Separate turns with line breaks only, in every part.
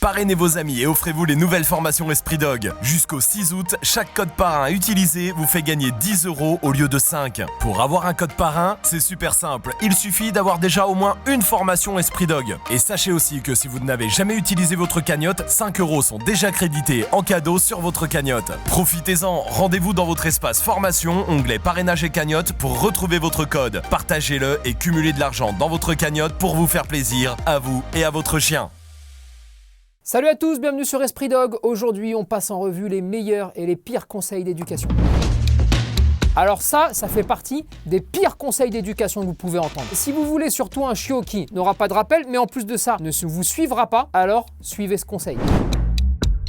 Parrainez vos amis et offrez-vous les nouvelles formations Esprit Dog. Jusqu'au 6 août, chaque code parrain utilisé vous fait gagner 10 € au lieu de 5. Pour avoir un code parrain, c'est super simple. Il suffit d'avoir déjà au moins une formation Esprit Dog. Et sachez aussi que si vous n'avez jamais utilisé votre cagnotte, 5 € sont déjà crédités en cadeau sur votre cagnotte. Profitez-en, rendez-vous dans votre espace formation, onglet parrainage et cagnotte pour retrouver votre code. Partagez-le et cumulez de l'argent dans votre cagnotte pour vous faire plaisir, à vous et à votre chien.
Salut à tous, bienvenue sur Esprit Dog. Aujourd'hui, on passe en revue les meilleurs et les pires conseils d'éducation. Alors ça fait partie des pires conseils d'éducation que vous pouvez entendre. Si vous voulez surtout un chiot qui n'aura pas de rappel, mais en plus de ça, ne vous suivra pas, alors suivez ce conseil.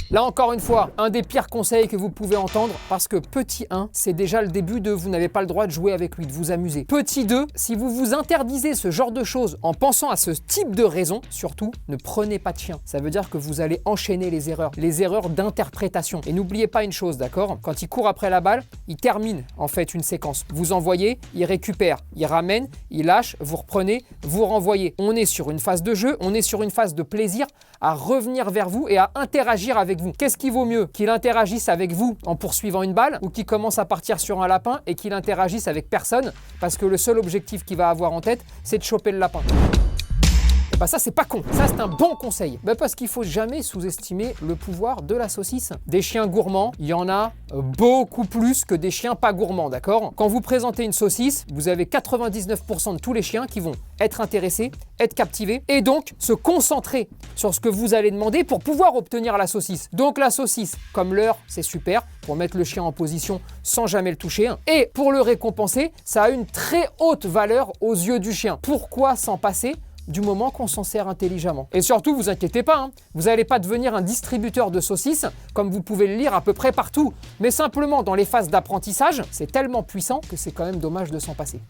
Là encore une fois, un des pires conseils que vous pouvez entendre parce que petit 1, c'est déjà le début de vous n'avez pas le droit de jouer avec lui, de vous amuser. Petit 2, si vous vous interdisez ce genre de choses en pensant à ce type de raison, surtout ne prenez pas de chien. Ça veut dire que vous allez enchaîner les erreurs d'interprétation. Et n'oubliez pas une chose, d'accord ? Quand il court après la balle, il termine en fait une séquence. Vous envoyez, il récupère, il ramène, il lâche, vous reprenez, vous renvoyez. On est sur une phase de jeu, on est sur une phase de plaisir à revenir vers vous et à interagir avec vous. Qu'est-ce qui vaut mieux ? Qu'il interagisse avec vous en poursuivant une balle ou qu'il commence à partir sur un lapin et qu'il interagisse avec personne parce que le seul objectif qu'il va avoir en tête, c'est de choper le lapin. Bah ça c'est pas con, ça c'est un bon conseil. Parce qu'il faut jamais sous-estimer le pouvoir de la saucisse. Des chiens gourmands, il y en a beaucoup plus que des chiens pas gourmands, d'accord ? Quand vous présentez une saucisse, vous avez 99% de tous les chiens qui vont être intéressés, être captivés et donc se concentrer sur ce que vous allez demander pour pouvoir obtenir la saucisse. Donc la saucisse, comme l'heure, c'est super pour mettre le chien en position sans jamais le toucher. Et pour le récompenser, ça a une très haute valeur aux yeux du chien. Pourquoi s'en passer ? Du moment qu'on s'en sert intelligemment. Et surtout, vous inquiétez pas, vous n'allez pas devenir un distributeur de saucisses comme vous pouvez le lire à peu près partout. Mais simplement, dans les phases d'apprentissage, c'est tellement puissant que c'est quand même dommage de s'en passer.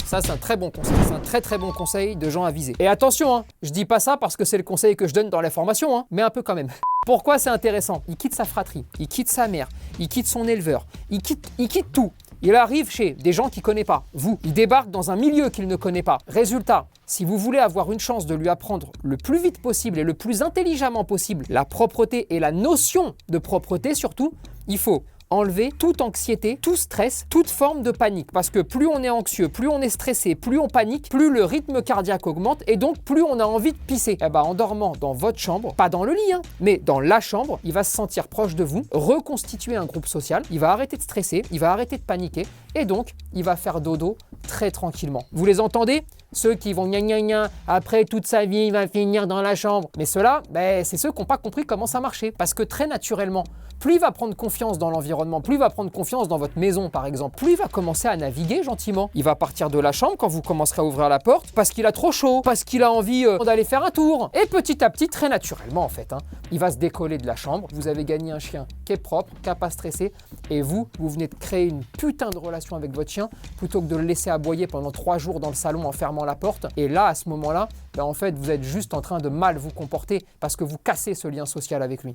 Ça, c'est un très bon conseil. C'est un très bon conseil de gens avisés. Et attention, je dis pas ça parce que c'est le conseil que je donne dans la formation, mais un peu quand même. Pourquoi c'est intéressant ? Il quitte sa fratrie, il quitte sa mère, il quitte son éleveur, il quitte tout. Il arrive chez des gens qu'il ne connaît pas, vous. Il débarque dans un milieu qu'il ne connaît pas. Résultat, si vous voulez avoir une chance de lui apprendre le plus vite possible et le plus intelligemment possible la propreté et la notion de propreté surtout, il faut enlever toute anxiété, tout stress, toute forme de panique. Parce que plus on est anxieux, plus on est stressé, plus on panique, plus le rythme cardiaque augmente et donc plus on a envie de pisser. En dormant dans votre chambre, pas dans le lit, mais dans la chambre, il va se sentir proche de vous, reconstituer un groupe social, il va arrêter de stresser, il va arrêter de paniquer et donc il va faire dodo très tranquillement. Vous les entendez ? Ceux qui vont gna après toute sa vie, il va finir dans la chambre. Mais ceux-là, c'est ceux qui n'ont pas compris comment ça marchait. Parce que très naturellement, plus il va prendre confiance dans l'environnement, plus il va prendre confiance dans votre maison par exemple, plus il va commencer à naviguer gentiment. Il va partir de la chambre quand vous commencerez à ouvrir la porte parce qu'il a trop chaud, parce qu'il a envie d'aller faire un tour. Et petit à petit, très naturellement en fait, il va se décoller de la chambre. Vous avez gagné un chien qui est propre, qui n'a pas stressé. Et vous venez de créer une putain de relation avec votre chien plutôt que de le laisser aboyer pendant 3 jours dans le salon en fermant la porte. Et là, à ce moment-là, en fait, vous êtes juste en train de mal vous comporter parce que vous cassez ce lien social avec lui.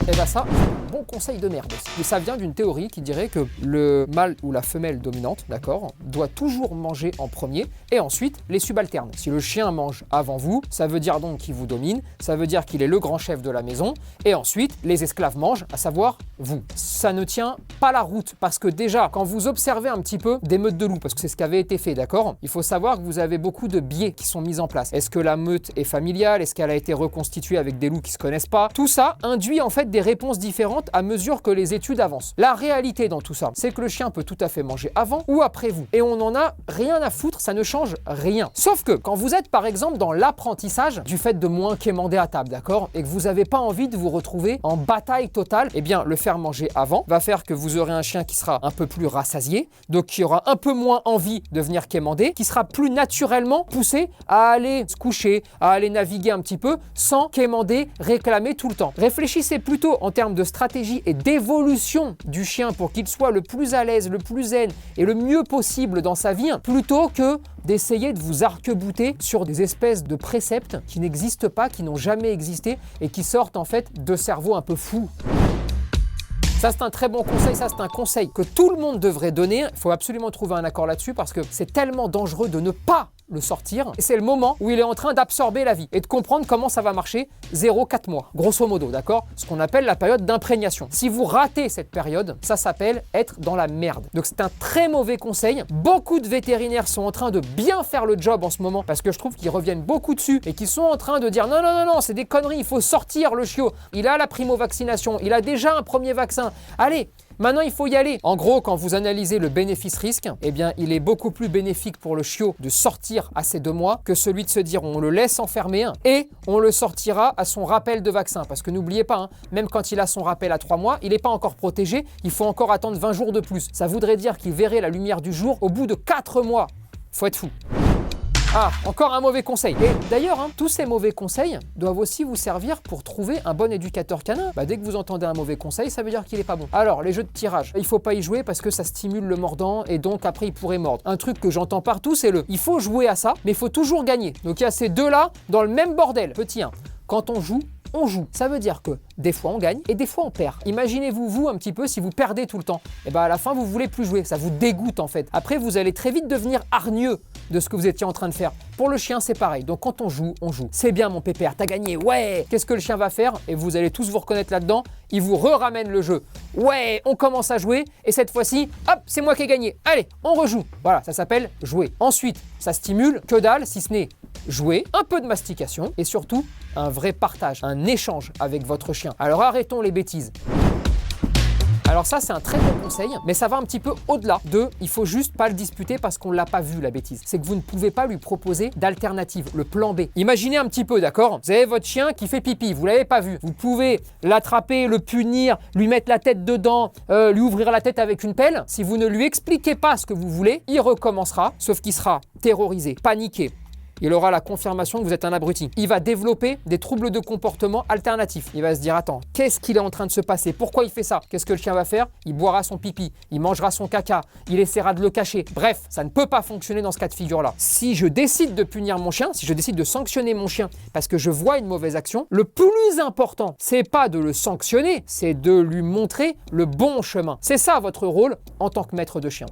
Et ça, c'est un bon conseil de merde aussi. Et ça vient d'une théorie qui dirait que le mâle ou la femelle dominante, d'accord, doit toujours manger en premier et ensuite les subalternes. Si le chien mange avant vous, ça veut dire donc qu'il vous domine, ça veut dire qu'il est le grand chef de la maison et ensuite les esclaves mangent, à savoir vous. Ça ne tient pas la route parce que déjà, quand vous observez un petit peu des meutes de loups, parce que c'est ce qui avait été fait, d'accord, il faut savoir que vous avez beaucoup de biais qui sont mis en place. Est-ce que la meute est familiale ? Est-ce qu'elle a été reconstituée avec des loups qui ne se connaissent pas ? Tout ça induit en fait des réponses différentes à mesure que les études avancent. La réalité dans tout ça, c'est que le chien peut tout à fait manger avant ou après vous. Et on n'en a rien à foutre, ça ne change rien. Sauf que quand vous êtes par exemple dans l'apprentissage du fait de moins quémander à table, d'accord, et que vous n'avez pas envie de vous retrouver en bataille totale, eh bien le faire manger avant va faire que vous aurez un chien qui sera un peu plus rassasié, donc qui aura un peu moins envie de venir quémander, qui sera plus naturellement poussé à aller se coucher, à aller naviguer un petit peu sans quémander, réclamer tout le temps. Réfléchissez plutôt en termes de stratégie et d'évolution du chien pour qu'il soit le plus à l'aise, le plus zen et le mieux possible dans sa vie, plutôt que d'essayer de vous arc-bouter sur des espèces de préceptes qui n'existent pas, qui n'ont jamais existé et qui sortent en fait de cerveaux un peu fous. Ça, c'est un très bon conseil. Ça, c'est un conseil que tout le monde devrait donner. Il faut absolument trouver un accord là-dessus parce que c'est tellement dangereux de ne pas le sortir. Et c'est le moment où il est en train d'absorber la vie et de comprendre comment ça va marcher 0-4 mois, grosso modo, d'accord? Ce qu'on appelle la période d'imprégnation. Si vous ratez cette période, ça s'appelle être dans la merde. Donc c'est un très mauvais conseil. Beaucoup de vétérinaires sont en train de bien faire le job en ce moment parce que je trouve qu'ils reviennent beaucoup dessus et qu'ils sont en train de dire non, c'est des conneries, il faut sortir le chiot. Il a la primo-vaccination, il a déjà un premier vaccin. Allez, maintenant, il faut y aller. En gros, quand vous analysez le bénéfice-risque, eh bien, il est beaucoup plus bénéfique pour le chiot de sortir à ces 2 mois que celui de se dire on le laisse enfermer et on le sortira à son rappel de vaccin. Parce que n'oubliez pas, même quand il a son rappel à 3 mois, il n'est pas encore protégé. Il faut encore attendre 20 jours de plus. Ça voudrait dire qu'il verrait la lumière du jour au bout de 4 mois. Faut être fou. Ah, encore un mauvais conseil. Et d'ailleurs, tous ces mauvais conseils doivent aussi vous servir pour trouver un bon éducateur canin. Dès que vous entendez un mauvais conseil, ça veut dire qu'il n'est pas bon. Alors, les jeux de tirage, il ne faut pas y jouer parce que ça stimule le mordant et donc après, il pourrait mordre. Un truc que j'entends partout, c'est il faut jouer à ça, mais il faut toujours gagner. Donc, il y a ces deux-là dans le même bordel. Petit 1, quand on joue, on joue. Ça veut dire que des fois on gagne et des fois on perd. Imaginez-vous, vous, un petit peu, si vous perdez tout le temps. Et à la fin, vous voulez plus jouer. Ça vous dégoûte en fait. Après, vous allez très vite devenir hargneux de ce que vous étiez en train de faire. Pour le chien, c'est pareil. Donc quand on joue, on joue. C'est bien mon pépère, t'as gagné, ouais. Qu'est-ce que le chien va faire? Et vous allez tous vous reconnaître là-dedans. Il vous ramène le jeu. Ouais, on commence à jouer et cette fois-ci, hop, c'est moi qui ai gagné. Allez, on rejoue. Voilà, ça s'appelle jouer. Ensuite, ça stimule que dalle, si ce n'est jouer, un peu de mastication et surtout un vrai partage, un échange avec votre chien. Alors arrêtons les bêtises. Alors ça, c'est un très bon conseil, mais ça va un petit peu au-delà de « il faut juste pas le disputer parce qu'on ne l'a pas vu, la bêtise ». C'est que vous ne pouvez pas lui proposer d'alternative, le plan B. Imaginez un petit peu, d'accord? Vous avez votre chien qui fait pipi, vous ne l'avez pas vu. Vous pouvez l'attraper, le punir, lui mettre la tête dedans, lui ouvrir la tête avec une pelle. Si vous ne lui expliquez pas ce que vous voulez, il recommencera, sauf qu'il sera terrorisé, paniqué. Il aura la confirmation que vous êtes un abruti. Il va développer des troubles de comportement alternatifs. Il va se dire, attends, qu'est-ce qu'il est en train de se passer? Pourquoi il fait ça? Qu'est-ce que le chien va faire? Il boira son pipi, il mangera son caca, il essaiera de le cacher. Bref, ça ne peut pas fonctionner dans ce cas de figure-là. Si je décide de punir mon chien, si je décide de sanctionner mon chien parce que je vois une mauvaise action, le plus important, c'est pas de le sanctionner, c'est de lui montrer le bon chemin. C'est ça votre rôle en tant que maître de chien.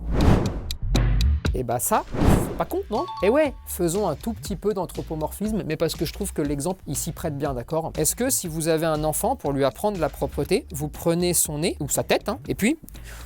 Et ça, c'est pas con, non? Et ouais, faisons un tout petit peu d'anthropomorphisme, mais parce que je trouve que l'exemple, il s'y prête bien, d'accord? Est-ce que si vous avez un enfant, pour lui apprendre la propreté, vous prenez son nez, ou sa tête, et puis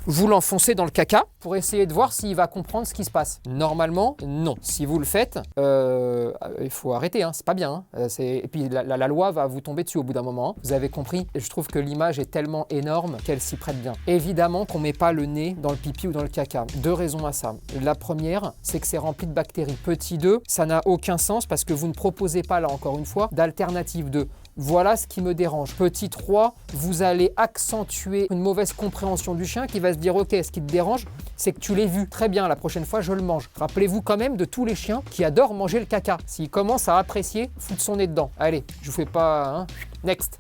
vous l'enfoncez dans le caca pour essayer de voir s'il va comprendre ce qui se passe? Normalement, non. Si vous le faites, il faut arrêter, c'est pas bien. Et puis la loi va vous tomber dessus au bout d'un moment. Vous avez compris? Et je trouve que l'image est tellement énorme qu'elle s'y prête bien. Évidemment qu'on met pas le nez dans le pipi ou dans le caca. 2 raisons à ça. La première, c'est que c'est rempli de bactéries. Petit 2, ça n'a aucun sens parce que vous ne proposez pas, là encore une fois, d'alternative de voilà ce qui me dérange. Petit 3, vous allez accentuer une mauvaise compréhension du chien qui va se dire ok, ce qui te dérange, c'est que tu l'aies vu. Très bien, la prochaine fois, je le mange. Rappelez-vous quand même de tous les chiens qui adorent manger le caca. S'il commence à apprécier, foutre son nez dedans. Allez, je vous fais pas... Next.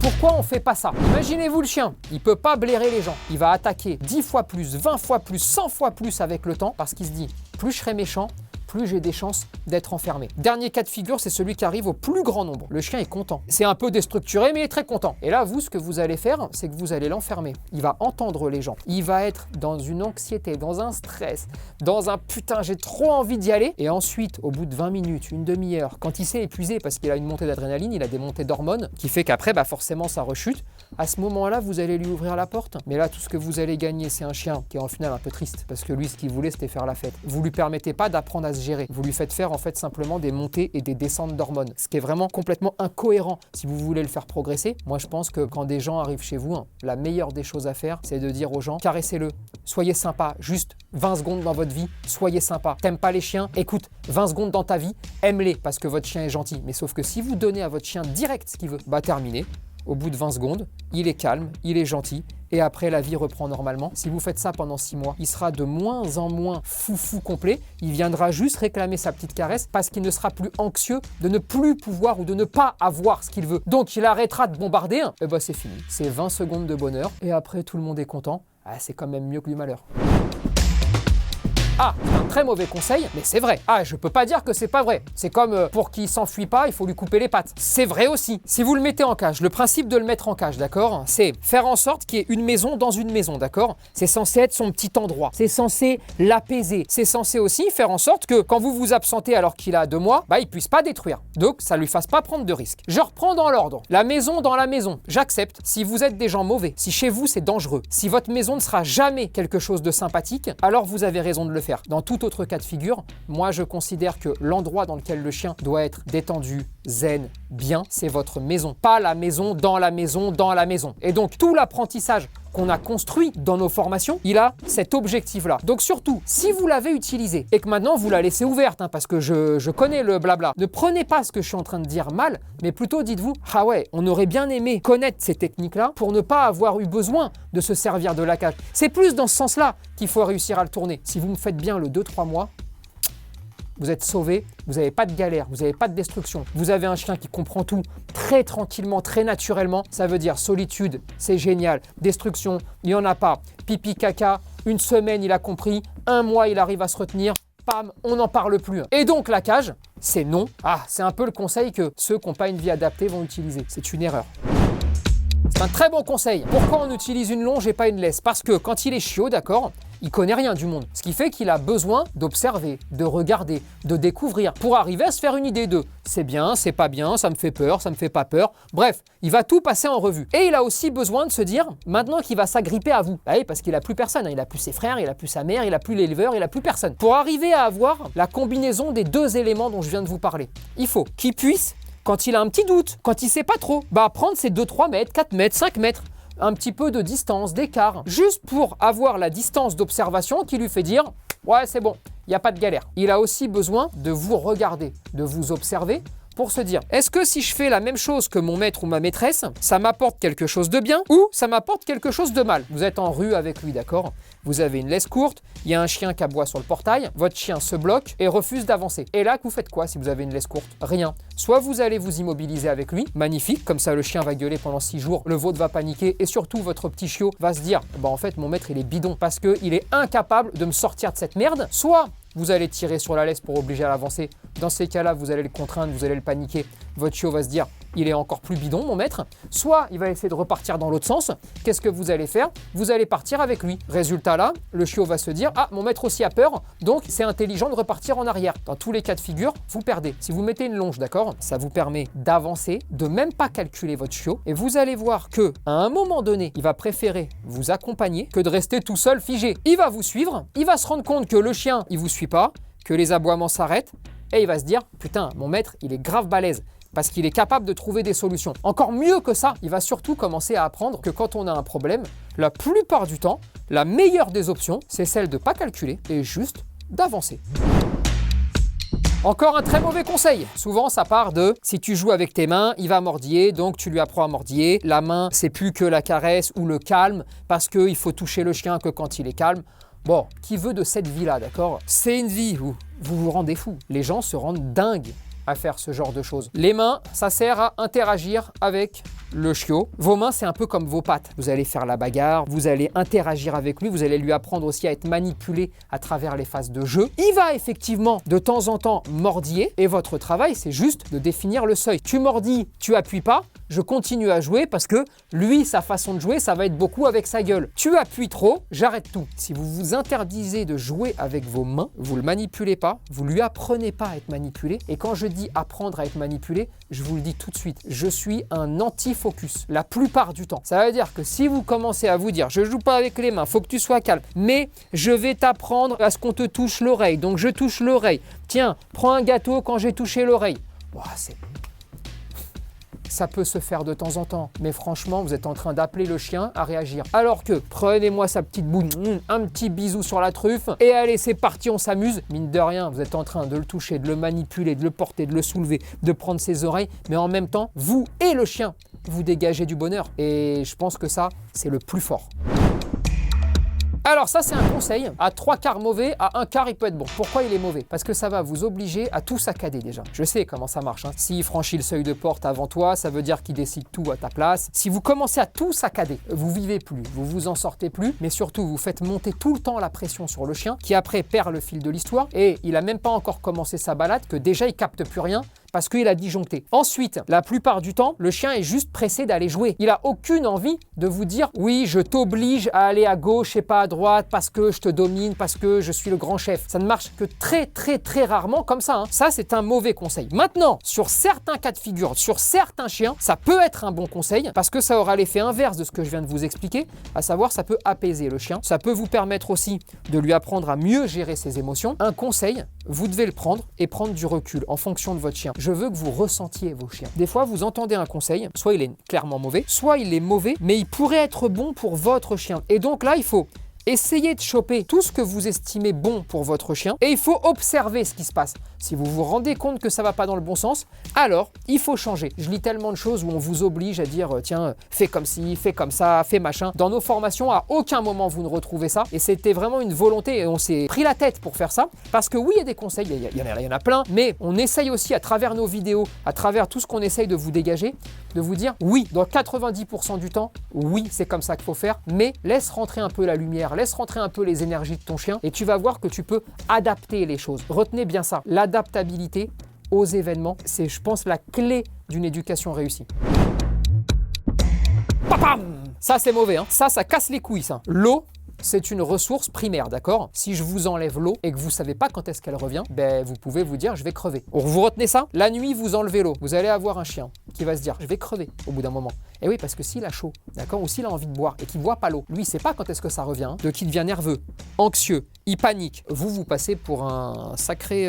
Pourquoi on fait pas ça? Imaginez-vous le chien, il peut pas blairer les gens. Il va attaquer 10 fois plus, 20 fois plus, 100 fois plus avec le temps parce qu'il se dit plus je serai méchant, plus j'ai des chances d'être enfermé. Dernier cas de figure, c'est celui qui arrive au plus grand nombre. Le chien est content. C'est un peu déstructuré, mais il est très content. Et là, vous, ce que vous allez faire, c'est que vous allez l'enfermer. Il va entendre les gens. Il va être dans une anxiété, dans un stress, dans un putain, j'ai trop envie d'y aller. Et ensuite, au bout de 20 minutes, une demi-heure, quand il s'est épuisé parce qu'il a une montée d'adrénaline, il a des montées d'hormones, qui fait qu'après, forcément, ça rechute. À ce moment-là, vous allez lui ouvrir la porte. Mais là, tout ce que vous allez gagner, c'est un chien qui est en final un peu triste. Parce que lui, ce qu'il voulait, c'était faire la fête. Vous lui permettez pas d'apprendre à se gérer. Vous lui faites faire en fait simplement des montées et des descentes d'hormones. Ce qui est vraiment complètement incohérent si vous voulez le faire progresser. Moi, je pense que quand des gens arrivent chez vous, la meilleure des choses à faire, c'est de dire aux gens, caressez-le, soyez sympa, juste 20 secondes dans votre vie, soyez sympa. T'aimes pas les chiens? Écoute, 20 secondes dans ta vie, aime-les parce que votre chien est gentil. Mais sauf que si vous donnez à votre chien direct ce qu'il veut, terminé. Au bout de 20 secondes, il est calme, il est gentil et après la vie reprend normalement. Si vous faites ça pendant 6 mois, il sera de moins en moins foufou complet. Il viendra juste réclamer sa petite caresse parce qu'il ne sera plus anxieux de ne plus pouvoir ou de ne pas avoir ce qu'il veut. Donc il arrêtera de bombarder. Et c'est fini. C'est 20 secondes de bonheur et après tout le monde est content. C'est quand même mieux que du malheur. Ah, c'est un très mauvais conseil, mais c'est vrai. Ah, je peux pas dire que c'est pas vrai. C'est comme pour qu'il s'enfuit pas, il faut lui couper les pattes. C'est vrai aussi. Si vous le mettez en cage, le principe de le mettre en cage, d'accord, c'est faire en sorte qu'il y ait une maison dans une maison, d'accord. C'est censé être son petit endroit. C'est censé l'apaiser. C'est censé aussi faire en sorte que quand vous vous absentez alors qu'il a 2 mois, bah il puisse pas détruire. Donc ça lui fasse pas prendre de risques. Je reprends dans l'ordre. La maison dans la maison. J'accepte. Si vous êtes des gens mauvais, si chez vous c'est dangereux, si votre maison ne sera jamais quelque chose de sympathique, alors vous avez raison de le faire. Dans tout autre cas de figure, moi je considère que l'endroit dans lequel le chien doit être détendu, zen, bien, c'est votre maison. Pas la maison dans la maison dans la maison. Et donc tout l'apprentissage qu'on a construit dans nos formations, il a cet objectif-là. Donc surtout, si vous l'avez utilisé et que maintenant vous la laissez ouverte, parce que je connais le blabla, ne prenez pas ce que je suis en train de dire mal, mais plutôt dites-vous, ah ouais, on aurait bien aimé connaître ces techniques-là pour ne pas avoir eu besoin de se servir de la cage. C'est plus dans ce sens-là qu'il faut réussir à le tourner. Si vous me faites bien le 2-3 mois, vous êtes sauvé, vous n'avez pas de galère, vous n'avez pas de destruction. Vous avez un chien qui comprend tout très tranquillement, très naturellement. Ça veut dire solitude, c'est génial. Destruction, il n'y en a pas. Pipi, caca, 1 semaine, il a compris. 1 mois, il arrive à se retenir. Pam, on n'en parle plus. Et donc la cage, c'est non. Ah, c'est un peu le conseil que ceux qui n'ont pas une vie adaptée vont utiliser. C'est une erreur. C'est un très bon conseil. Pourquoi on utilise une longe et pas une laisse? Parce que quand il est chiot, d'accord, il connaît rien du monde. Ce qui fait qu'il a besoin d'observer, de regarder, de découvrir pour arriver à se faire une idée de c'est bien, c'est pas bien, ça me fait peur, ça me fait pas peur. Bref, il va tout passer en revue. Et il a aussi besoin de se dire maintenant qu'il va s'agripper à vous. Bah oui, parce qu'il a plus personne. Il a plus ses frères, il a plus sa mère, il a plus l'éleveur, il a plus personne. Pour arriver à avoir la combinaison des 2 éléments dont je viens de vous parler, il faut qu'il puisse, quand il a un petit doute, quand il sait pas trop, prendre ses 2-3 mètres, 4 mètres, 5 mètres, un petit peu de distance, d'écart, juste pour avoir la distance d'observation qui lui fait dire « ouais, c'est bon, il n'y a pas de galère ». Il a aussi besoin de vous regarder, de vous observer pour se dire « est-ce que si je fais la même chose que mon maître ou ma maîtresse, ça m'apporte quelque chose de bien ou ça m'apporte quelque chose de mal ?» Vous êtes en rue avec lui, d'accord ? Vous avez une laisse courte, il y a un chien qui aboie sur le portail, votre chien se bloque et refuse d'avancer. Et là, vous faites quoi si vous avez une laisse courte? Rien. Soit vous allez vous immobiliser avec lui, magnifique, comme ça le chien va gueuler pendant 6 jours, le vôtre va paniquer et surtout votre petit chiot va se dire « en fait, mon maître, il est bidon parce qu'il est incapable de me sortir de cette merde. » Soit vous allez tirer sur la laisse pour obliger à l'avancer. Dans ces cas-là, vous allez le contraindre, vous allez le paniquer. Votre chiot va se dire « il est encore plus bidon, mon maître. » Soit il va essayer de repartir dans l'autre sens. Qu'est-ce que vous allez faire? Vous allez partir avec lui. Résultat là, le chiot va se dire « ah, mon maître aussi a peur, donc c'est intelligent de repartir en arrière. » Dans tous les cas de figure, vous perdez. Si vous mettez une longe, d'accord, ça vous permet d'avancer, de même pas calculer votre chiot. Et vous allez voir que à un moment donné, il va préférer vous accompagner que de rester tout seul figé. Il va vous suivre, il va se rendre compte que le chien, il vous suit pas, que les aboiements s'arrêtent, et il va se dire « putain, mon maître, il est grave balèze. » Parce qu'il est capable de trouver des solutions. Encore mieux que ça, il va surtout commencer à apprendre que quand on a un problème, la plupart du temps, la meilleure des options, c'est celle de ne pas calculer et juste d'avancer. Encore un très mauvais conseil. Souvent, ça part de si tu joues avec tes mains, il va mordiller, donc tu lui apprends à mordiller. La main, c'est plus que la caresse ou le calme, parce qu'il faut toucher le chien que quand il est calme. Bon, qui veut de cette vie-là, d'accord? C'est une vie où vous vous rendez fou. Les gens se rendent dingues à faire ce genre de choses. Les mains, ça sert à interagir avec le chiot. Vos mains, c'est un peu comme vos pattes. Vous allez faire la bagarre, vous allez interagir avec lui, vous allez lui apprendre aussi à être manipulé à travers les phases de jeu. Il va effectivement de temps en temps mordiller et votre travail, c'est juste de définir le seuil. Tu mordis, tu appuies pas, je continue à jouer parce que lui, sa façon de jouer, ça va être beaucoup avec sa gueule. Tu appuies trop, j'arrête tout. Si vous vous interdisez de jouer avec vos mains, vous le manipulez pas, vous lui apprenez pas à être manipulé. Et quand je dis apprendre à être manipulé, je vous le dis tout de suite, je suis un anti-focus la plupart du temps. Ça veut dire que si vous commencez à vous dire je joue pas avec les mains, faut que tu sois calme, mais je vais t'apprendre à ce qu'on te touche l'oreille, donc je touche l'oreille. Tiens, prends un gâteau quand j'ai touché l'oreille. Wow, ça peut se faire de temps en temps, mais franchement, vous êtes en train d'appeler le chien à réagir. Alors que, prenez-moi sa petite boule, un petit bisou sur la truffe, et allez, c'est parti, on s'amuse. Mine de rien, vous êtes en train de le toucher, de le manipuler, de le porter, de le soulever, de prendre ses oreilles, mais en même temps, vous et le chien, vous dégagez du bonheur. Et je pense que ça, c'est le plus fort. Alors ça, c'est un conseil à 3/4 mauvais, à 1/4 il peut être bon. Pourquoi il est mauvais? Parce que ça va vous obliger à tout saccader déjà. Je sais comment ça marche. S'il franchit le seuil de porte avant toi, ça veut dire qu'il décide tout à ta place. Si vous commencez à tout saccader, vous vivez plus, vous vous en sortez plus, mais surtout vous faites monter tout le temps la pression sur le chien, qui après perd le fil de l'histoire, et il a même pas encore commencé sa balade que déjà il capte plus rien parce qu'il a disjoncté. Ensuite, la plupart du temps, le chien est juste pressé d'aller jouer. Il n'a aucune envie de vous dire « Oui, je t'oblige à aller à gauche et pas à droite parce que je te domine, parce que je suis le grand chef. » Ça ne marche que très rarement comme ça. Ça, c'est un mauvais conseil. Maintenant, sur certains cas de figure, sur certains chiens, ça peut être un bon conseil parce que ça aura l'effet inverse de ce que je viens de vous expliquer, à savoir ça peut apaiser le chien. Ça peut vous permettre aussi de lui apprendre à mieux gérer ses émotions. Un conseil, vous devez le prendre et prendre du recul en fonction de votre chien. Je veux que vous ressentiez vos chiens. Des fois, vous entendez un conseil, soit il est clairement mauvais, soit il est mauvais, mais il pourrait être bon pour votre chien. Et donc là, il faut essayez de choper tout ce que vous estimez bon pour votre chien et il faut observer ce qui se passe. Si vous vous rendez compte que ça ne va pas dans le bon sens, alors il faut changer. Je lis tellement de choses où on vous oblige à dire tiens, fais comme ci, fais comme ça, fais machin. Dans nos formations, à aucun moment vous ne retrouvez ça et c'était vraiment une volonté et on s'est pris la tête pour faire ça parce que oui, il y a des conseils, il y en a plein, mais on essaye aussi à travers nos vidéos, à travers tout ce qu'on essaye de vous dégager, de vous dire oui, dans 90% du temps, oui, c'est comme ça qu'il faut faire, mais laisse rentrer un peu la lumière, laisse rentrer un peu les énergies de ton chien et tu vas voir que tu peux adapter les choses. Retenez bien ça, l'adaptabilité aux événements, c'est je pense la clé d'une éducation réussie. Papam! Ça c'est mauvais, ça casse les couilles ça. L'eau, c'est une ressource primaire, d'accord? Si je vous enlève l'eau et que vous ne savez pas quand est-ce qu'elle revient, vous pouvez vous dire je vais crever. Vous retenez ça? La nuit, vous enlevez l'eau. Vous allez avoir un chien qui va se dire je vais crever au bout d'un moment. Et oui, parce que s'il a chaud, d'accord, ou s'il a envie de boire et qu'il ne boit pas l'eau, lui, il ne sait pas quand est-ce que ça revient, de qui devient nerveux, anxieux, il panique. Vous passez pour un sacré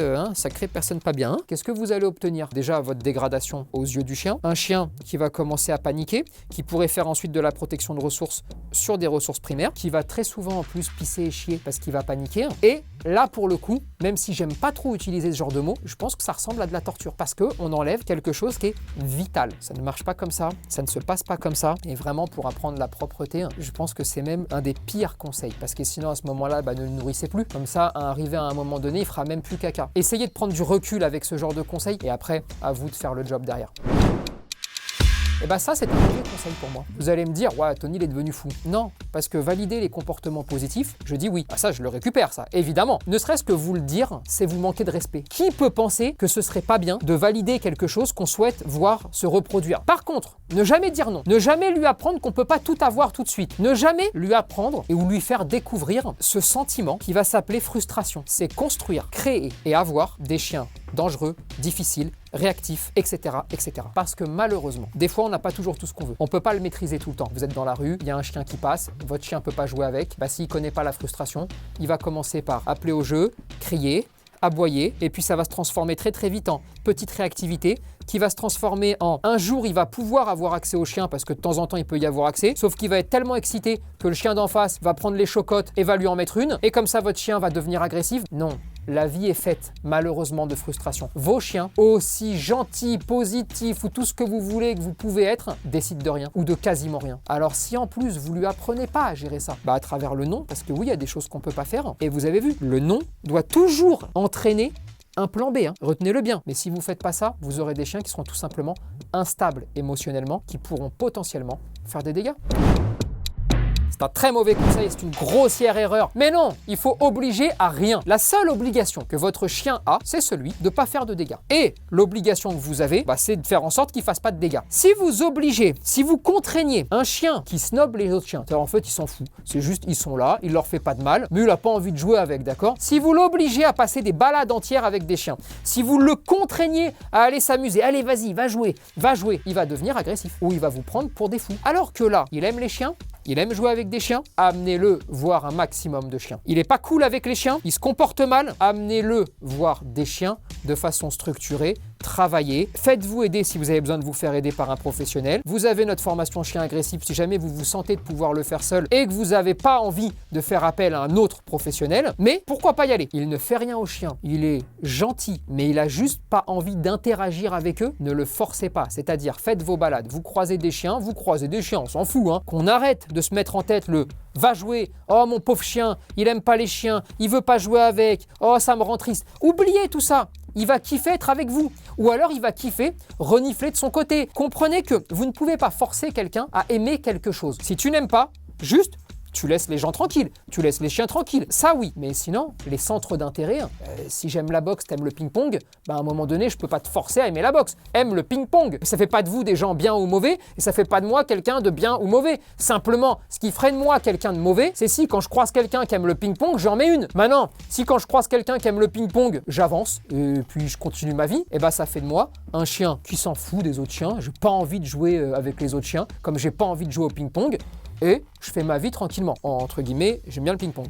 personne pas bien. Qu'est-ce que vous allez obtenir? Déjà, votre dégradation aux yeux du chien. Un chien qui va commencer à paniquer, qui pourrait faire ensuite de la protection de ressources sur des ressources primaires, qui va très souvent en plus pisser et chier parce qu'il va paniquer. Et là, pour le coup, même si j'aime pas trop utiliser ce genre de mots, je pense que ça ressemble à de la torture parce qu'on enlève quelque chose qui est vital. Ça ne marche pas comme ça, ça ne se passe pas comme ça. Et vraiment, pour apprendre la propreté, je pense que c'est même un des pires conseils parce que sinon, à ce moment-là, ne le nourrissez plus. Comme ça, arrivé à un moment donné, il fera même plus caca. Essayez de prendre du recul avec ce genre de conseils et après, à vous de faire le job derrière. Et ça, c'est un mauvais conseil pour moi. Vous allez me dire, ouais, Tony, il est devenu fou. Non, parce que valider les comportements positifs, je dis oui. Ça, je le récupère, ça, évidemment. Ne serait-ce que vous le dire, c'est vous manquer de respect. Qui peut penser que ce serait pas bien de valider quelque chose qu'on souhaite voir se reproduire? Par contre, ne jamais dire non. Ne jamais lui apprendre qu'on peut pas tout avoir tout de suite. Ne jamais lui apprendre ou lui faire découvrir ce sentiment qui va s'appeler frustration. C'est construire, créer et avoir des chiens dangereux, difficiles, réactifs, etc., etc. Parce que malheureusement, des fois, on n'a pas toujours tout ce qu'on veut. On ne peut pas le maîtriser tout le temps. Vous êtes dans la rue, il y a un chien qui passe, votre chien ne peut pas jouer avec. S'il ne connaît pas la frustration, il va commencer par appeler au jeu, crier, aboyer, et puis ça va se transformer très vite en petite réactivité qui va se transformer en un jour, il va pouvoir avoir accès au chien parce que de temps en temps, il peut y avoir accès, sauf qu'il va être tellement excité que le chien d'en face va prendre les chocottes et va lui en mettre une, et comme ça, votre chien va devenir agressif. Non. La vie est faite, malheureusement, de frustration. Vos chiens, aussi gentils, positifs ou tout ce que vous voulez que vous pouvez être, décident de rien ou de quasiment rien. Alors si en plus, vous lui apprenez pas à gérer ça, à travers le non, parce que oui, il y a des choses qu'on peut pas faire. Et vous avez vu, le non doit toujours entraîner un plan B, retenez-le bien. Mais si vous ne faites pas ça, vous aurez des chiens qui seront tout simplement instables émotionnellement, qui pourront potentiellement faire des dégâts. C'est un très mauvais conseil, c'est une grossière erreur. Mais non, il faut obliger à rien. La seule obligation que votre chien a, c'est celui de ne pas faire de dégâts. Et l'obligation que vous avez, c'est de faire en sorte qu'il ne fasse pas de dégâts. Si vous obligez, si vous contraignez un chien qui snobe les autres chiens, en fait, il s'en fout. C'est juste, ils sont là, il leur fait pas de mal, mais il n'a pas envie de jouer avec, d'accord? Si vous l'obligez à passer des balades entières avec des chiens, si vous le contraignez à aller s'amuser, allez, vas-y, va jouer, il va devenir agressif ou il va vous prendre pour des fous. Alors que là, il aime les chiens, il aime jouer avec des chiens, amenez-le voir un maximum de chiens. Il n'est pas cool avec les chiens, il se comporte mal, amenez-le voir des chiens de façon structurée, travaillez, faites-vous aider si vous avez besoin de vous faire aider par un professionnel. Vous avez notre formation chien agressif si jamais vous vous sentez de pouvoir le faire seul et que vous n'avez pas envie de faire appel à un autre professionnel. Mais pourquoi pas y aller? Il ne fait rien aux chiens, il est gentil, mais il a juste pas envie d'interagir avec eux. Ne le forcez pas, c'est-à-dire faites vos balades. Vous croisez des chiens, on s'en fout. Qu'on arrête de se mettre en tête le va jouer, oh mon pauvre chien, il aime pas les chiens, il veut pas jouer avec, oh ça me rend triste. Oubliez tout ça. Il va kiffer être avec vous. Ou alors il va kiffer renifler de son côté. Comprenez que vous ne pouvez pas forcer quelqu'un à aimer quelque chose. Si tu n'aimes pas, juste tu laisses les gens tranquilles, tu laisses les chiens tranquilles, ça oui. Mais sinon, les centres d'intérêt, si j'aime la boxe, t'aimes le ping-pong, à un moment donné, je peux pas te forcer à aimer la boxe. Aime le ping-pong. Ça fait pas de vous des gens bien ou mauvais, et ça fait pas de moi quelqu'un de bien ou mauvais. Simplement, ce qui ferait de moi quelqu'un de mauvais, c'est si quand je croise quelqu'un qui aime le ping-pong, j'en mets une. Maintenant, si quand je croise quelqu'un qui aime le ping-pong, j'avance, et puis je continue ma vie, et ça fait de moi un chien qui s'en fout des autres chiens. J'ai pas envie de jouer avec les autres chiens, comme j'ai pas envie de jouer au ping-pong. Et je fais ma vie tranquillement. Entre guillemets, j'aime bien le ping-pong.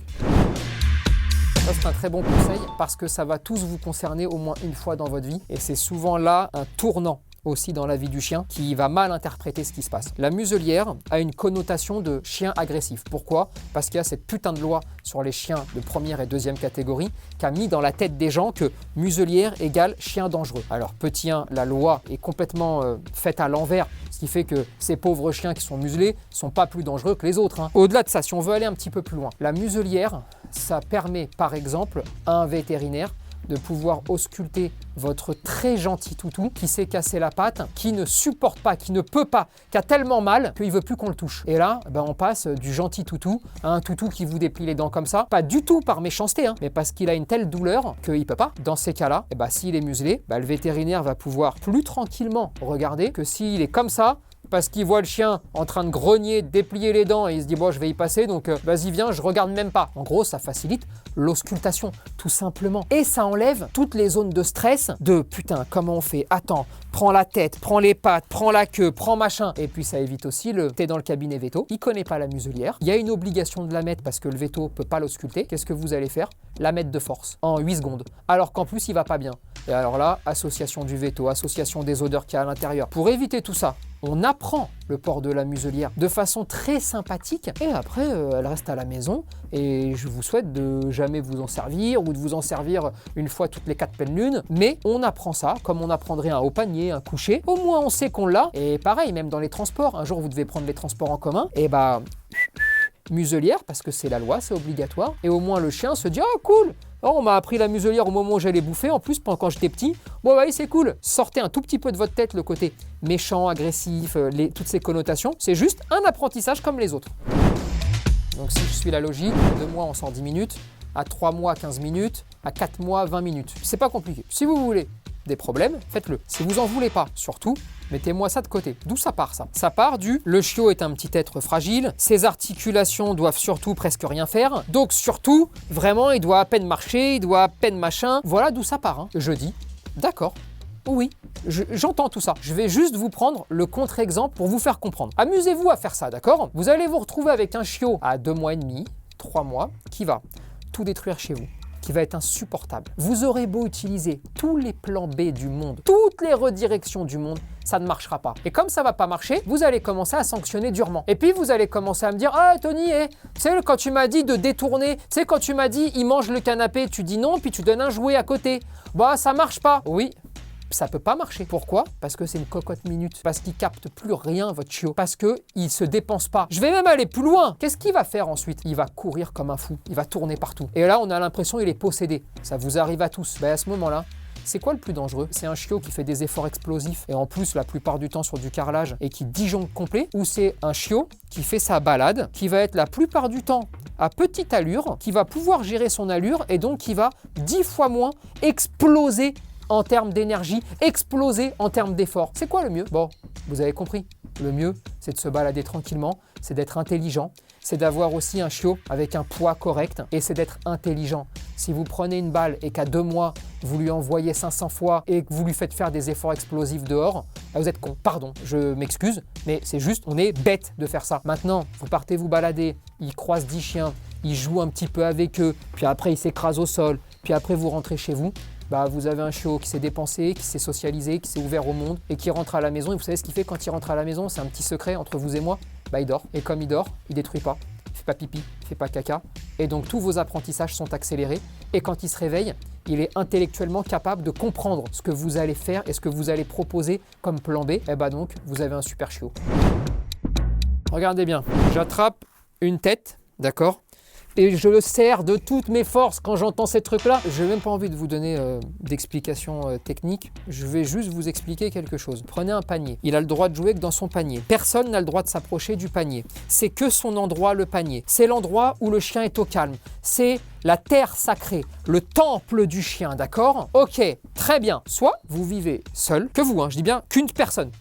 Ça, c'est un très bon conseil parce que ça va tous vous concerner au moins une fois dans votre vie. Et c'est souvent là un tournant aussi dans la vie du chien qui va mal interpréter ce qui se passe. La muselière a une connotation de chien agressif. Pourquoi? Parce qu'il y a cette putain de loi sur les chiens de première et deuxième catégorie qui a mis dans la tête des gens que muselière égale chien dangereux. Alors petit 1, la loi est complètement faite à l'envers, ce qui fait que ces pauvres chiens qui sont muselés sont pas plus dangereux que les autres. Au-delà de ça, si on veut aller un petit peu plus loin, la muselière, ça permet par exemple à un vétérinaire de pouvoir ausculter votre très gentil toutou qui s'est cassé la patte, qui ne supporte pas, qui ne peut pas, qui a tellement mal qu'il ne veut plus qu'on le touche. Et là, on passe du gentil toutou à un toutou qui vous déplie les dents comme ça, pas du tout par méchanceté, mais parce qu'il a une telle douleur qu'il ne peut pas. Dans ces cas-là, s'il est muselé, le vétérinaire va pouvoir plus tranquillement regarder que s'il est comme ça, parce qu'il voit le chien en train de grogner, de déplier les dents et il se dit bon je vais y passer donc vas-y viens, je regarde même pas. En gros ça facilite l'auscultation tout simplement et ça enlève toutes les zones de stress de putain comment on fait, attends, prends la tête, prends les pattes, prends la queue, prends machin et puis ça évite aussi t'es dans le cabinet veto, il connaît pas la muselière, il y a une obligation de la mettre parce que le veto peut pas l'ausculter, qu'est-ce que vous allez faire? La mettre de force en 8 secondes alors qu'en plus il va pas bien. Et alors là, association du veto, association des odeurs qu'il y a à l'intérieur. Pour éviter tout ça, on apprend le port de la muselière de façon très sympathique et après elle reste à la maison et je vous souhaite de jamais vous en servir ou de vous en servir une fois toutes les 4 pleines lunes, mais on apprend ça comme on apprendrait un haut panier, un coucher, au moins on sait qu'on l'a et pareil même dans les transports, un jour vous devez prendre les transports en commun et muselière parce que c'est la loi, c'est obligatoire et au moins le chien se dit oh cool, oh, on m'a appris la muselière au moment où j'allais bouffer, en plus quand j'étais petit, bon oui c'est cool, sortez un tout petit peu de votre tête le côté méchant, agressif, toutes ces connotations, c'est juste un apprentissage comme les autres. Donc si je suis la logique, à 2 mois on sort 10 minutes, à 3 mois 15 minutes, à 4 mois 20 minutes, c'est pas compliqué. Si vous voulez des problèmes, faites-le. Si vous en voulez pas, surtout, mettez-moi ça de côté. D'où ça part ça? Ça part le chiot est un petit être fragile, ses articulations doivent surtout presque rien faire, donc surtout, vraiment, il doit à peine marcher, il doit à peine machin. Voilà d'où ça part. Je dis, d'accord, oui, j'entends tout ça. Je vais juste vous prendre le contre-exemple pour vous faire comprendre. Amusez-vous à faire ça, d'accord? Vous allez vous retrouver avec un chiot à 2 mois et demi, 3 mois, qui va tout détruire chez vous, qui va être insupportable. Vous aurez beau utiliser tous les plans B du monde, toutes les redirections du monde, ça ne marchera pas. Et comme ça va pas marcher, vous allez commencer à sanctionner durement. Et puis vous allez commencer à me dire « Ah Tony, tu sais quand tu m'as dit de détourner, tu sais quand tu m'as dit il mange le canapé, tu dis non, puis tu donnes un jouet à côté. Bah ça marche pas. » Oui. Ça peut pas marcher. Pourquoi? Parce que c'est une cocotte minute. Parce qu'il capte plus rien, votre chiot. Parce qu'il se dépense pas. Je vais même aller plus loin. Qu'est-ce qu'il va faire ensuite? Il va courir comme un fou. Il va tourner partout. Et là, on a l'impression qu'il est possédé. Ça vous arrive à tous. À ce moment-là, c'est quoi le plus dangereux? C'est un chiot qui fait des efforts explosifs et en plus la plupart du temps sur du carrelage et qui disjoncte complet, ou c'est un chiot qui fait sa balade, qui va être la plupart du temps à petite allure, qui va pouvoir gérer son allure et donc qui va 10 fois moins exploser en termes d'énergie, exploser en termes d'effort. C'est quoi le mieux? Bon, vous avez compris. Le mieux, c'est de se balader tranquillement, c'est d'être intelligent, c'est d'avoir aussi un chiot avec un poids correct et c'est d'être intelligent. Si vous prenez une balle et qu'à 2 mois, vous lui envoyez 500 fois et que vous lui faites faire des efforts explosifs dehors, vous êtes con. Pardon, je m'excuse, mais c'est juste, on est bête de faire ça. Maintenant, vous partez vous balader, il croise 10 chiens, il joue un petit peu avec eux, puis après il s'écrase au sol, puis après vous rentrez chez vous. Bah, vous avez un chiot qui s'est dépensé, qui s'est socialisé, qui s'est ouvert au monde et qui rentre à la maison. Et vous savez ce qu'il fait quand il rentre à la maison? C'est un petit secret entre vous et moi. Bah, il dort. Et comme il dort, il détruit pas. Il fait pas pipi, il fait pas caca. Et donc tous vos apprentissages sont accélérés. Et quand il se réveille, il est intellectuellement capable de comprendre ce que vous allez faire et ce que vous allez proposer comme plan B. Et bah donc, vous avez un super chiot. Regardez bien, j'attrape une tête, d'accord? Et je le serre de toutes mes forces quand j'entends ces trucs-là. Je n'ai même pas envie de vous donner d'explications techniques. Je vais juste vous expliquer quelque chose. Prenez un panier. Il a le droit de jouer que dans son panier. Personne n'a le droit de s'approcher du panier. C'est que son endroit, le panier. C'est l'endroit où le chien est au calme. C'est la terre sacrée, le temple du chien, d'accord? Ok, très bien. Soit vous vivez seul, que vous, je dis bien qu'une personne,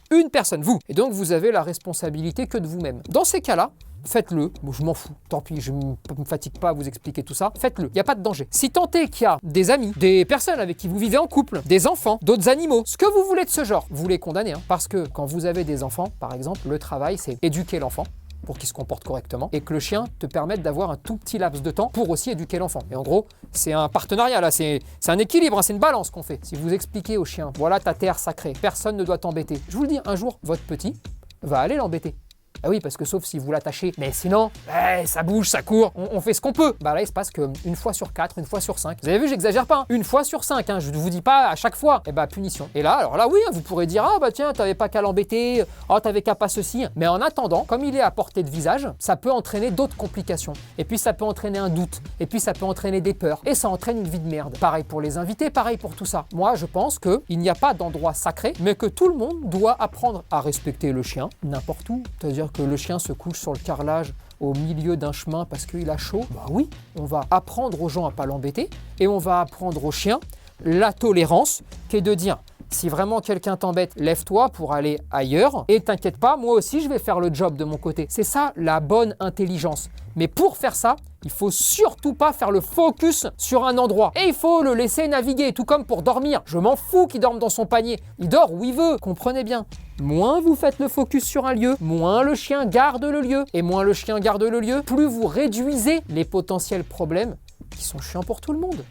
vous. Et donc vous avez la responsabilité que de vous-même. Dans ces cas-là, faites-le. Bon, je m'en fous. Tant pis, je ne me fatigue pas à vous expliquer tout ça. Faites-le. Il n'y a pas de danger. Si tant est qu'il y a des amis, des personnes avec qui vous vivez en couple, des enfants, d'autres animaux, ce que vous voulez de ce genre, vous les condamnez. Parce que quand vous avez des enfants, par exemple, le travail, c'est éduquer l'enfant pour qu'il se comporte correctement et que le chien te permette d'avoir un tout petit laps de temps pour aussi éduquer l'enfant. Et en gros, c'est un partenariat là, c'est un équilibre, c'est une balance qu'on fait. Si vous expliquez au chien, voilà ta terre sacrée, personne ne doit t'embêter. Je vous le dis, un jour, votre petit va aller l'embêter. Ah oui, parce que sauf si vous l'attachez, mais sinon, ça bouge, ça court, on fait ce qu'on peut. Bah là, il se passe qu'une fois sur 4, une fois sur 5. Vous avez vu, j'exagère pas, une fois sur 5, je ne vous dis pas à chaque fois. Et bah, punition. Et là, alors là, oui, vous pourrez dire, ah bah tiens, t'avais pas qu'à l'embêter, t'avais qu'à pas ceci. Mais en attendant, comme il est à portée de visage, ça peut entraîner d'autres complications. Et puis ça peut entraîner un doute. Et puis ça peut entraîner des peurs. Et ça entraîne une vie de merde. Pareil pour les invités, pareil pour tout ça. Moi, je pense qu'il n'y a pas d'endroit sacré, mais que tout le monde doit apprendre à respecter le chien, n'importe où. C'est-à-dire que le chien se couche sur le carrelage au milieu d'un chemin parce qu'il a chaud. Bah oui, on va apprendre aux gens à pas l'embêter et on va apprendre aux chiens la tolérance qui est de dire si vraiment quelqu'un t'embête, lève-toi pour aller ailleurs et t'inquiète pas, moi aussi je vais faire le job de mon côté. C'est ça la bonne intelligence. Mais pour faire ça, il faut surtout pas faire le focus sur un endroit. Et il faut le laisser naviguer, tout comme pour dormir. Je m'en fous qu'il dorme dans son panier. Il dort où il veut, comprenez bien. Moins vous faites le focus sur un lieu, moins le chien garde le lieu. Et moins le chien garde le lieu, plus vous réduisez les potentiels problèmes qui sont chiants pour tout le monde.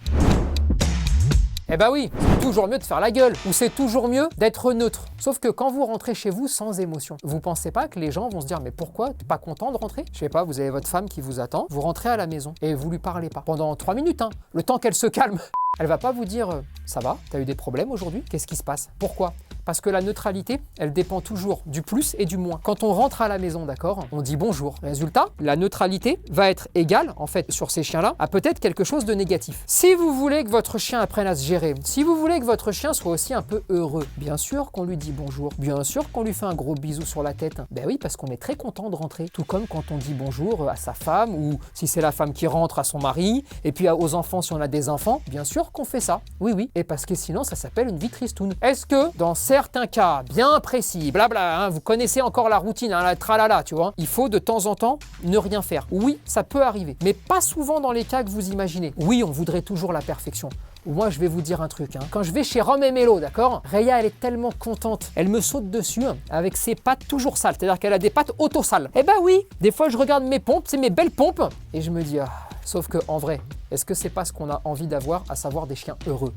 Eh ben oui, c'est toujours mieux de faire la gueule, ou c'est toujours mieux d'être neutre. Sauf que quand vous rentrez chez vous sans émotion, vous pensez pas que les gens vont se dire mais pourquoi t'es pas content de rentrer? Je sais pas, vous avez votre femme qui vous attend, vous rentrez à la maison et vous lui parlez pas. Pendant 3 minutes, le temps qu'elle se calme. Elle va pas vous dire ça va, t'as eu des problèmes aujourd'hui? Qu'est-ce qui se passe? Pourquoi? Parce que la neutralité, elle dépend toujours du plus et du moins. Quand on rentre à la maison, d'accord, on dit bonjour. Résultat, la neutralité va être égale, en fait, sur ces chiens-là, à peut-être quelque chose de négatif. Si vous voulez que votre chien apprenne à se gérer, si vous voulez que votre chien soit aussi un peu heureux, bien sûr qu'on lui dit bonjour, bien sûr qu'on lui fait un gros bisou sur la tête. Ben oui, parce qu'on est très content de rentrer. Tout comme quand on dit bonjour à sa femme, ou si c'est la femme qui rentre à son mari, et puis aux enfants si on a des enfants, bien sûr qu'on fait ça. Oui, oui. Et parce que sinon, ça s'appelle une vie tristoune. Est-ce que, dans certains cas bien précis, blabla, vous connaissez encore la routine, la tralala, tu vois, il faut de temps en temps ne rien faire. Oui, ça peut arriver, mais pas souvent dans les cas que vous imaginez. Oui, on voudrait toujours la perfection. Moi, je vais vous dire un truc. Quand je vais chez Rome et Mélo, d'accord, Rhea, elle est tellement contente. Elle me saute dessus avec ses pattes toujours sales. C'est-à-dire qu'elle a des pattes auto-sales. Eh ben oui, des fois, je regarde mes pompes, c'est mes belles pompes, et je me dis, sauf que en vrai, est-ce que c'est pas ce qu'on a envie d'avoir, à savoir des chiens heureux?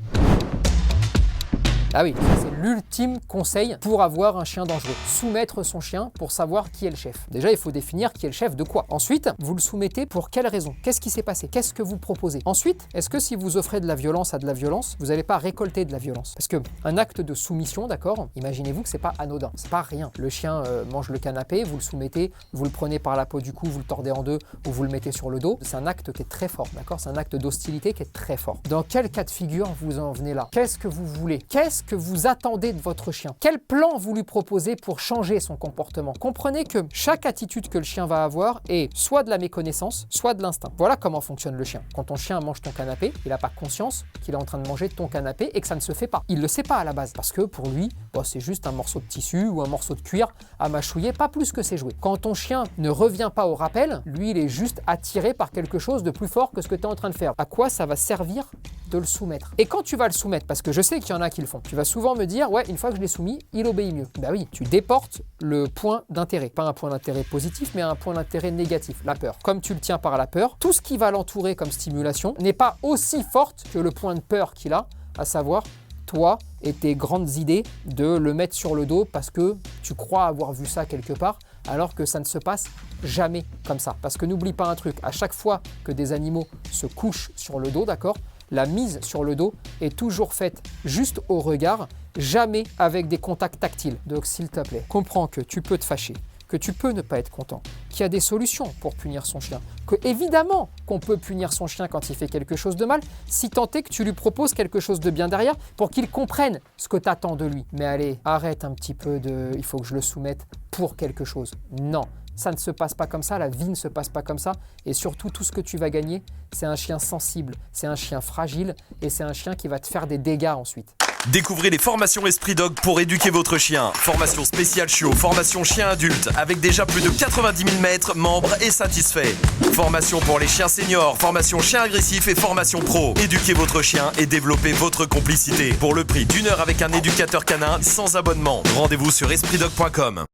Ah oui, c'est l'ultime conseil pour avoir un chien dangereux. Soumettre son chien pour savoir qui est le chef. Déjà, il faut définir qui est le chef de quoi. Ensuite, vous le soumettez pour quelle raison? Qu'est-ce qui s'est passé? Qu'est-ce que vous proposez? Ensuite, est-ce que si vous offrez de la violence à de la violence, vous n'allez pas récolter de la violence? Parce qu'un acte de soumission, d'accord, imaginez-vous que c'est pas anodin, c'est pas rien. Le chien mange le canapé, vous le soumettez, vous le prenez par la peau du cou, vous le tordez en deux ou vous le mettez sur le dos. C'est un acte qui est très fort, d'accord? C'est un acte d'hostilité qui est très fort. Dans quel cas de figure vous en venez là? Qu'est-ce que vous voulez? Qu'est-ce que vous attendez de votre chien? Quel plan vous lui proposez pour changer son comportement? Comprenez que chaque attitude que le chien va avoir est soit de la méconnaissance, soit de l'instinct. Voilà comment fonctionne le chien. Quand ton chien mange ton canapé, il n'a pas conscience qu'il est en train de manger ton canapé et que ça ne se fait pas. Il ne le sait pas à la base parce que pour lui, c'est juste un morceau de tissu ou un morceau de cuir à mâchouiller, pas plus que c'est joué. Quand ton chien ne revient pas au rappel, lui, il est juste attiré par quelque chose de plus fort que ce que tu es en train de faire. À quoi ça va servir de le soumettre? Et quand tu vas le soumettre, parce que je sais qu'il y en a qui le font, tu vas souvent me dire, ouais, une fois que je l'ai soumis, il obéit mieux. Bah oui, tu déportes le point d'intérêt. Pas un point d'intérêt positif, mais un point d'intérêt négatif, la peur. Comme tu le tiens par la peur, tout ce qui va l'entourer comme stimulation n'est pas aussi forte que le point de peur qu'il a à savoir toi et tes grandes idées de le mettre sur le dos parce que tu crois avoir vu ça quelque part, alors que ça ne se passe jamais comme ça. Parce que n'oublie pas un truc, à chaque fois que des animaux se couchent sur le dos, d'accord, la mise sur le dos est toujours faite juste au regard, jamais avec des contacts tactiles. Donc s'il te plaît, comprends que tu peux te fâcher, que tu peux ne pas être content, qu'il y a des solutions pour punir son chien, que évidemment qu'on peut punir son chien quand il fait quelque chose de mal, si tant est que tu lui proposes quelque chose de bien derrière pour qu'il comprenne ce que tu attends de lui. Mais allez, arrête un petit peu de « il faut que je le soumette pour quelque chose ». Non, ça ne se passe pas comme ça, la vie ne se passe pas comme ça. Et surtout, tout ce que tu vas gagner, c'est un chien sensible, c'est un chien fragile et c'est un chien qui va te faire des dégâts ensuite.
Découvrez les formations Esprit Dog pour éduquer votre chien. Formation spéciale chiot, formation chien adulte, avec déjà plus de 90 000 maîtres, membres et satisfaits. Formation pour les chiens seniors, formation chien agressif et formation pro. Éduquez votre chien et développez votre complicité. Pour le prix d'1 heure avec un éducateur canin sans abonnement. Rendez-vous sur espritdog.com.